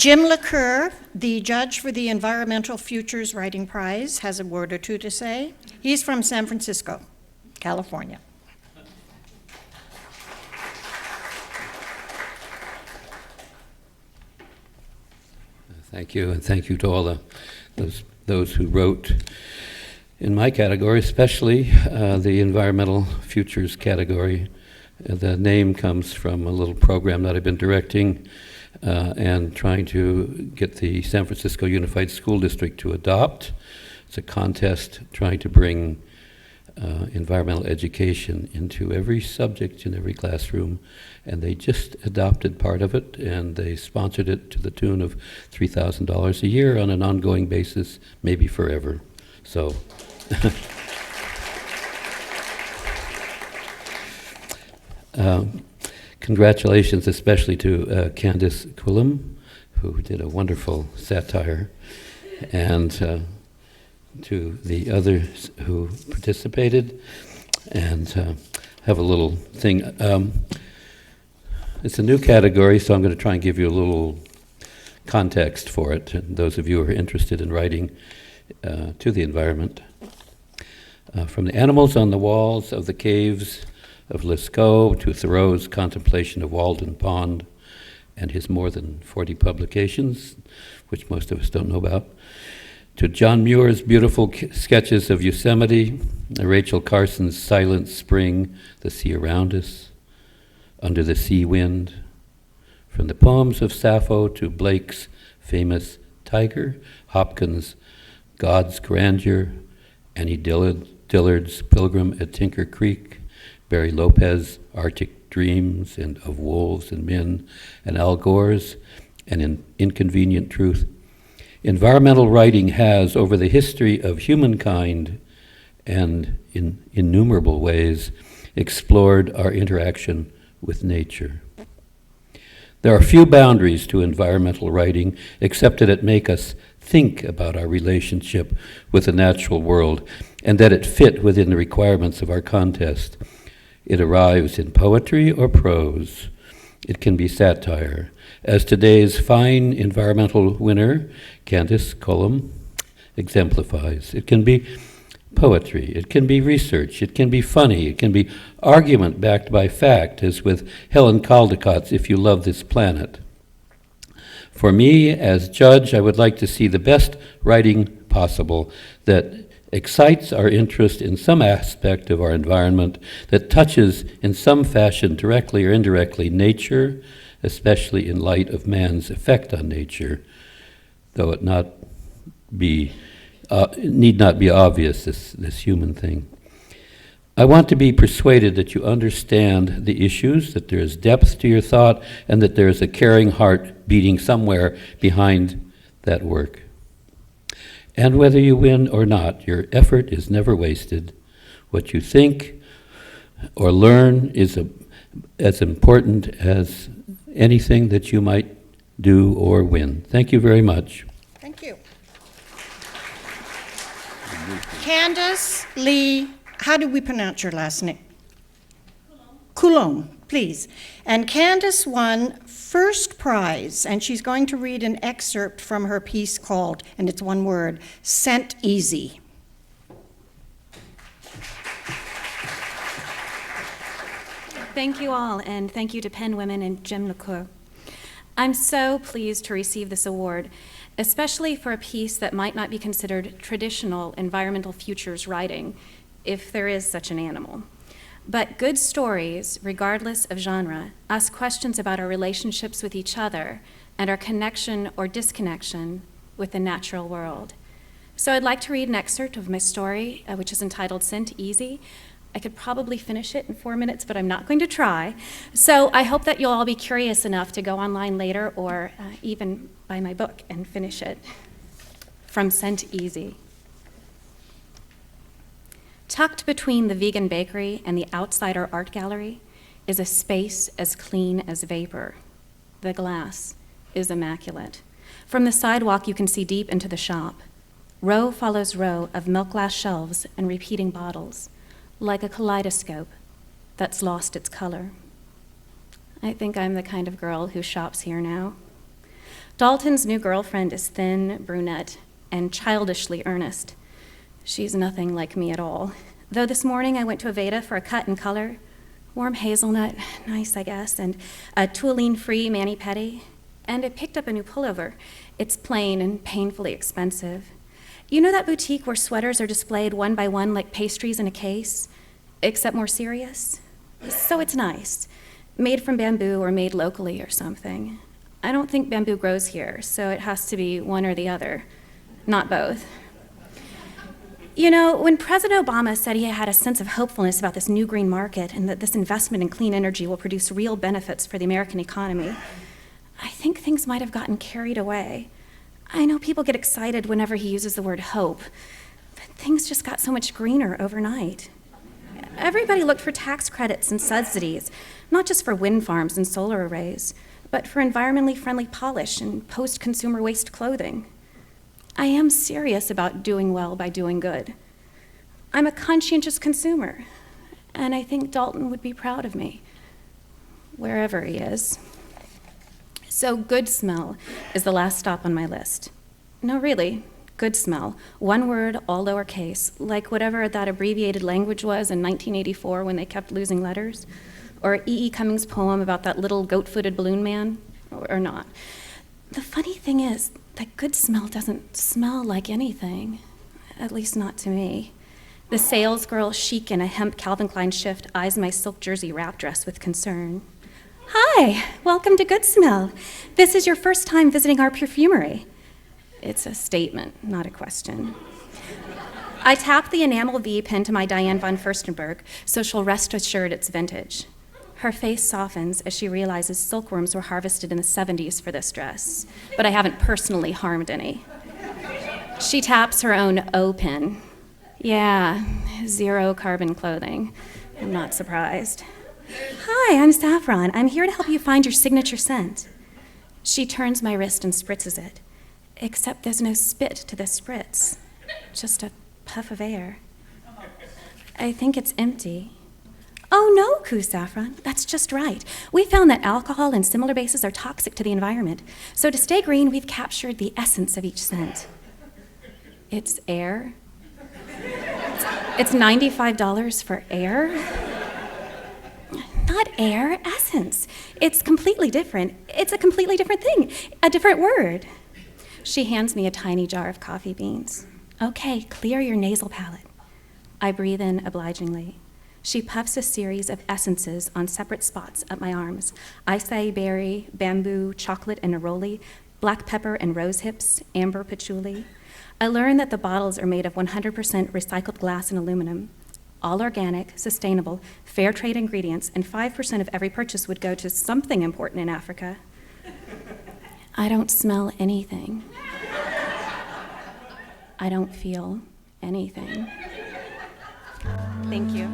Jim LeCuyer, the judge for the Environmental Futures Writing Prize, has a word or two to say. He's from San Francisco, California. Thank you, and thank you to all those who wrote in my category, especially the Environmental Futures category. The name comes from a little program that I've been directing and trying to get the San Francisco Unified School District to adopt. It's a contest trying to bring environmental education into every subject in every classroom, and they just adopted part of it, and they sponsored it to the tune of $3,000 a year on an ongoing basis, maybe forever. So congratulations especially to Candace Coulombe, who did a wonderful satire, and to the others who participated, and have a little thing. It's a new category, so I'm going to try and give you a little context for it, and those of you who are interested in writing to the environment. From the animals on the walls of the caves of Lascaux to Thoreau's contemplation of Walden Pond and his more than 40 publications, which most of us don't know about, to John Muir's beautiful sketches of Yosemite, Rachel Carson's Silent Spring, The Sea Around Us, Under the Sea Wind, from the poems of Sappho to Blake's famous Tiger, Hopkins' God's Grandeur, Annie Dillard's Pilgrim at Tinker Creek, Barry Lopez, Arctic Dreams, and Of Wolves and Men, and Al Gore's An Inconvenient Truth. Environmental writing has, over the history of humankind and in innumerable ways, explored our interaction with nature. There are few boundaries to environmental writing except that it make us think about our relationship with the natural world and that it fit within the requirements of our contest. It arrives in poetry or prose. It can be satire, as today's fine environmental winner, Candace Coulombe, exemplifies. It can be poetry, it can be research, it can be funny, it can be argument backed by fact, as with Helen Caldicott's If You Love This Planet. For me, as judge, I would like to see the best writing possible that excites our interest in some aspect of our environment, that touches in some fashion, directly or indirectly, nature, especially in light of man's effect on nature, though it need not be obvious, this human thing. I want to be persuaded that you understand the issues, that there is depth to your thought, and that there is a caring heart beating somewhere behind that work. And whether you win or not, your effort is never wasted. What you think or learn is as important as anything that you might do or win. Thank you very much. Thank you. Candace Leigh, how do we pronounce your last name? Coulombe, please. And Candace won first prize, and she's going to read an excerpt from her piece called, and it's one word, ScentEasy. Thank you all, and thank you to Penn Women and Jim LeCuyer. I'm so pleased to receive this award, especially for a piece that might not be considered traditional environmental futures writing, if there is such an animal. But good stories, regardless of genre, ask questions about our relationships with each other and our connection or disconnection with the natural world. So I'd like to read an excerpt of my story, which is entitled ScentEasy. I could probably finish it in 4 minutes, but I'm not going to try. So I hope that you'll all be curious enough to go online later or even buy my book and finish it. From ScentEasy. Tucked between the vegan bakery and the outsider art gallery is a space as clean as vapor. The glass is immaculate. From the sidewalk, you can see deep into the shop. Row follows row of milk glass shelves and repeating bottles, like a kaleidoscope that's lost its color. I think I'm the kind of girl who shops here now. Dalton's new girlfriend is thin, brunette, and childishly earnest. She's nothing like me at all. Though this morning I went to Aveda for a cut and color, warm hazelnut, nice I guess, and a toluene-free mani-pedi, and I picked up a new pullover. It's plain and painfully expensive. You know that boutique where sweaters are displayed one by one like pastries in a case, except more serious? So it's nice. Made from bamboo or made locally or something. I don't think bamboo grows here, so it has to be one or the other, not both. You know, when President Obama said he had a sense of hopefulness about this new green market and that this investment in clean energy will produce real benefits for the American economy, I think things might have gotten carried away. I know people get excited whenever he uses the word hope, but things just got so much greener overnight. Everybody looked for tax credits and subsidies, not just for wind farms and solar arrays, but for environmentally friendly polish and post-consumer waste clothing. I am serious about doing well by doing good. I'm a conscientious consumer, and I think Dalton would be proud of me, wherever he is. So good smell is the last stop on my list. No, really, good smell. One word, all lowercase, like whatever that abbreviated language was in 1984 when they kept losing letters, or E.E. Cummings' poem about that little goat-footed balloon man, or not. The funny thing is that good smell doesn't smell like anything, at least not to me. The salesgirl chic in a hemp Calvin Klein shift eyes my silk jersey wrap dress with concern. Hi, welcome to Good Smell. This is your first time visiting our perfumery. It's a statement, not a question. I tap the enamel V pinned to my Diane von Furstenberg so she'll rest assured it's vintage. Her face softens as she realizes silkworms were harvested in the 70s for this dress, but I haven't personally harmed any. She taps her own O pin. Yeah, zero carbon clothing. I'm not surprised. Hi, I'm Saffron. I'm here to help you find your signature scent. She turns my wrist and spritzes it, except there's no spit to the spritz, just a puff of air. I think it's empty. Oh no, coo Saffron, that's just right. We found that alcohol and similar bases are toxic to the environment. So to stay green, we've captured the essence of each scent. It's air. It's $95 for air. Not air, essence. It's completely different. It's a completely different thing, a different word. She hands me a tiny jar of coffee beans. Okay, clear your nasal palate. I breathe in obligingly. She puffs a series of essences on separate spots up my arms. Acai berry, bamboo, chocolate and neroli, black pepper and rose hips, amber patchouli. I learn that the bottles are made of 100% recycled glass and aluminum. All organic, sustainable, fair trade ingredients, and 5% of every purchase would go to something important in Africa. I don't smell anything. I don't feel anything. Thank you.